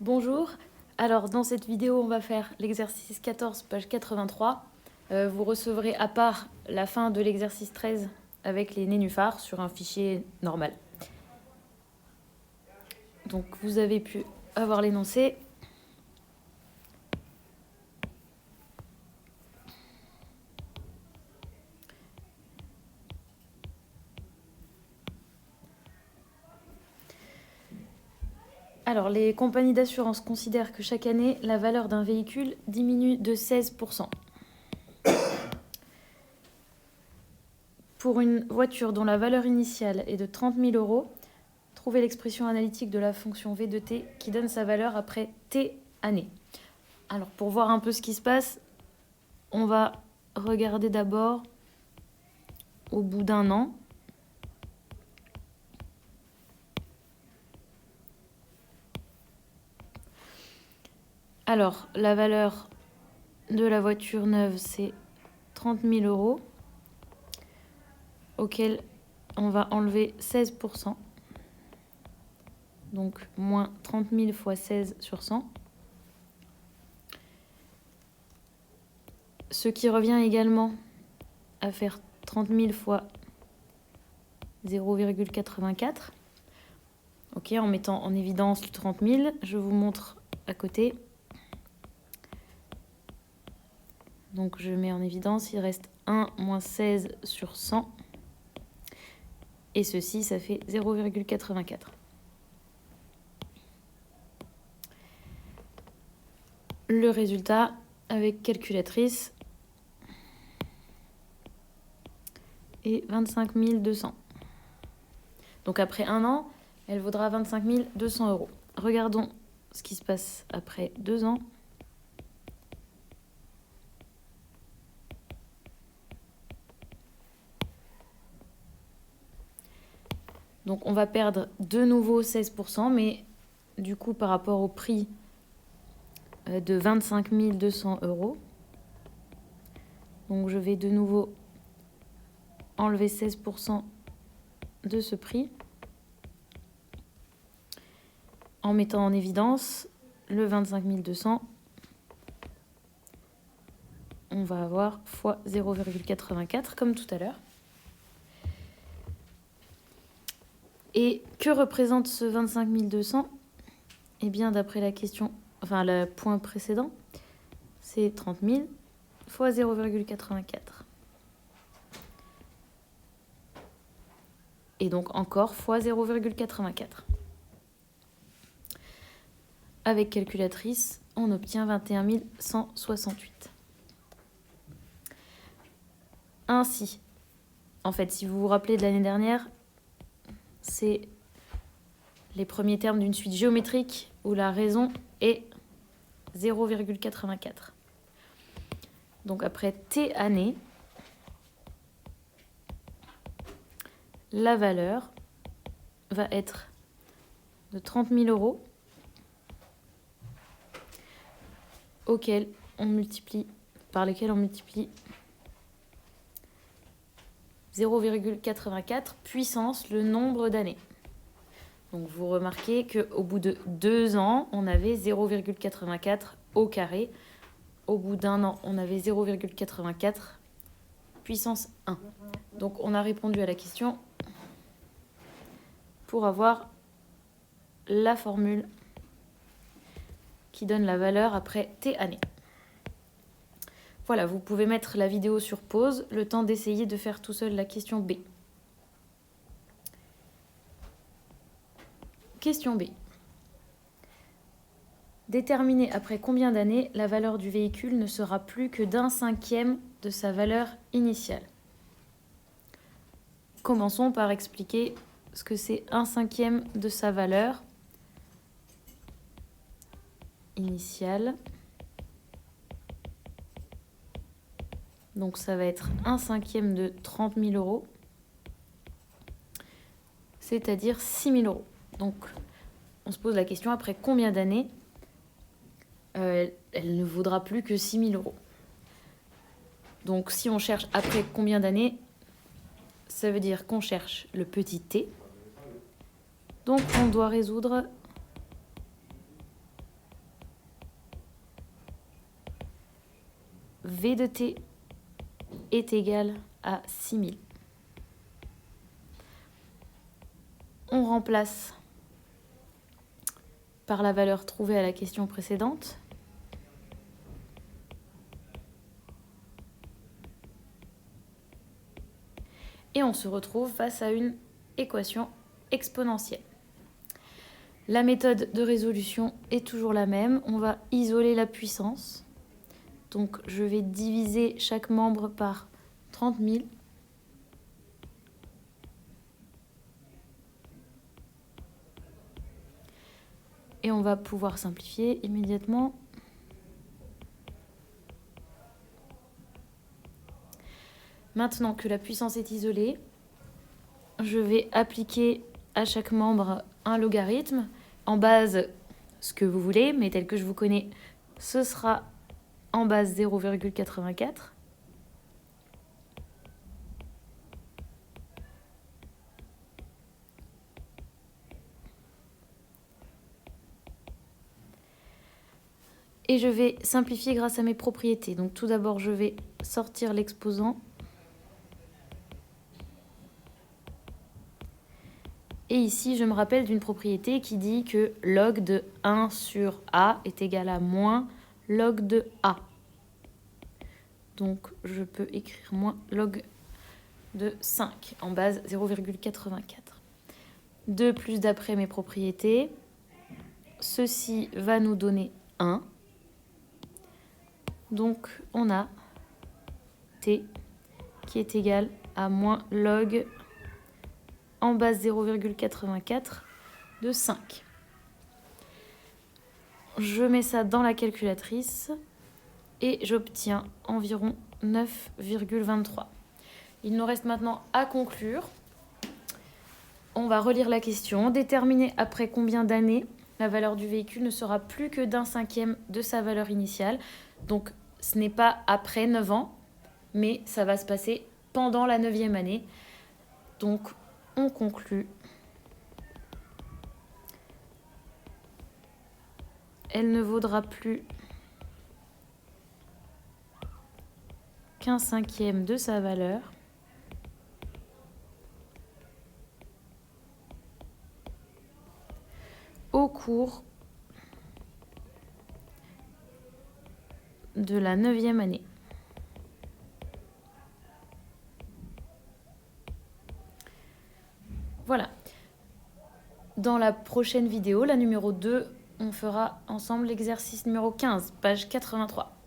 Bonjour, alors dans cette vidéo on va faire l'exercice 14 page 83. Vous recevrez à part la fin de l'exercice 13 avec les nénuphars sur un fichier normal. Donc vous avez pu avoir l'énoncé. Alors les compagnies d'assurance considèrent que chaque année la valeur d'un véhicule diminue de 16%. Pour une voiture dont la valeur initiale est de 30 000 euros, trouvez l'expression analytique de la fonction V de t qui donne sa valeur après t années. Alors pour voir un peu ce qui se passe, on va regarder d'abord au bout d'un an. Alors la valeur de la voiture neuve c'est 30 000 euros auquel on va enlever 16%. Donc moins 30 000 fois 16 sur 100. Ce qui revient également à faire 30 000 fois 0,84. Ok, en mettant en évidence le 30 000, je vous montre à côté. Donc je mets en évidence, il reste 1 moins 16 sur 100. Et ceci, ça fait 0,84. Le résultat avec calculatrice est 25 200. Donc après un an, elle vaudra 25 200 euros. Regardons ce qui se passe après 2 ans. Donc on va perdre de nouveau 16%, mais du coup par rapport au prix de 25 200 euros. Donc je vais de nouveau enlever 16% de ce prix en mettant en évidence le 25 200. On va avoir fois 0,84 comme tout à l'heure. Et que représente ce 25 200 ? Eh bien, d'après la question, enfin le point précédent, c'est 30 000 fois 0,84. Et donc encore fois 0,84. Avec calculatrice, on obtient 21 168. Ainsi, en fait, si vous vous rappelez de l'année dernière, c'est les premiers termes d'une suite géométrique où la raison est 0,84. Donc après t années, la valeur va être de 30 000 euros par lesquels on multiplie 0,84 puissance le nombre d'années. Donc vous remarquez qu'au bout de 2 ans, on avait 0,84 au carré. Au bout d'un an, on avait 0,84 puissance 1. Donc on a répondu à la question pour avoir la formule qui donne la valeur après t années. Voilà, vous pouvez mettre la vidéo sur pause, le temps d'essayer de faire tout seul la question B. Question B. Déterminer après combien d'années la valeur du véhicule ne sera plus que d'1/5 de sa valeur initiale. Commençons par expliquer ce que c'est 1/5 de sa valeur initiale. Donc ça va être 1/5 de 30 000 euros, c'est-à-dire 6 000 euros. Donc on se pose la question après combien d'années elle ne vaudra plus que 6 000 euros. Donc si on cherche après combien d'années, ça veut dire qu'on cherche le petit t. Donc on doit résoudre V de t est égal à 6000. On remplace par la valeur trouvée à la question précédente. Et on se retrouve face à une équation exponentielle. La méthode de résolution est toujours la même. On va isoler la puissance. Donc je vais diviser chaque membre par 30 000. Et on va pouvoir simplifier immédiatement. Maintenant que la puissance est isolée, je vais appliquer à chaque membre un logarithme. En base, ce que vous voulez, mais tel que je vous connais, ce sera en base 0,84. Et je vais simplifier grâce à mes propriétés. Donc tout d'abord, je vais sortir l'exposant. Et ici, je me rappelle d'une propriété qui dit que log de 1 sur A est égal à moins log de A. Donc, je peux écrire moins log de 5 en base 0,84. De plus, d'après mes propriétés, ceci va nous donner 1. Donc, on a t qui est égal à moins log en base 0,84 de 5. Je mets ça dans la calculatrice et j'obtiens environ 9,23. Il nous reste maintenant à conclure. On va relire la question. Déterminer après combien d'années la valeur du véhicule ne sera plus que d'un cinquième de sa valeur initiale. Donc ce n'est pas après 9 ans, mais ça va se passer pendant la 9e année. Donc on conclut. Elle ne vaudra plus qu'un cinquième de sa valeur au cours de la 9e année. Voilà. Dans la prochaine vidéo, la numéro 2, on fera ensemble l'exercice numéro 15, page 83.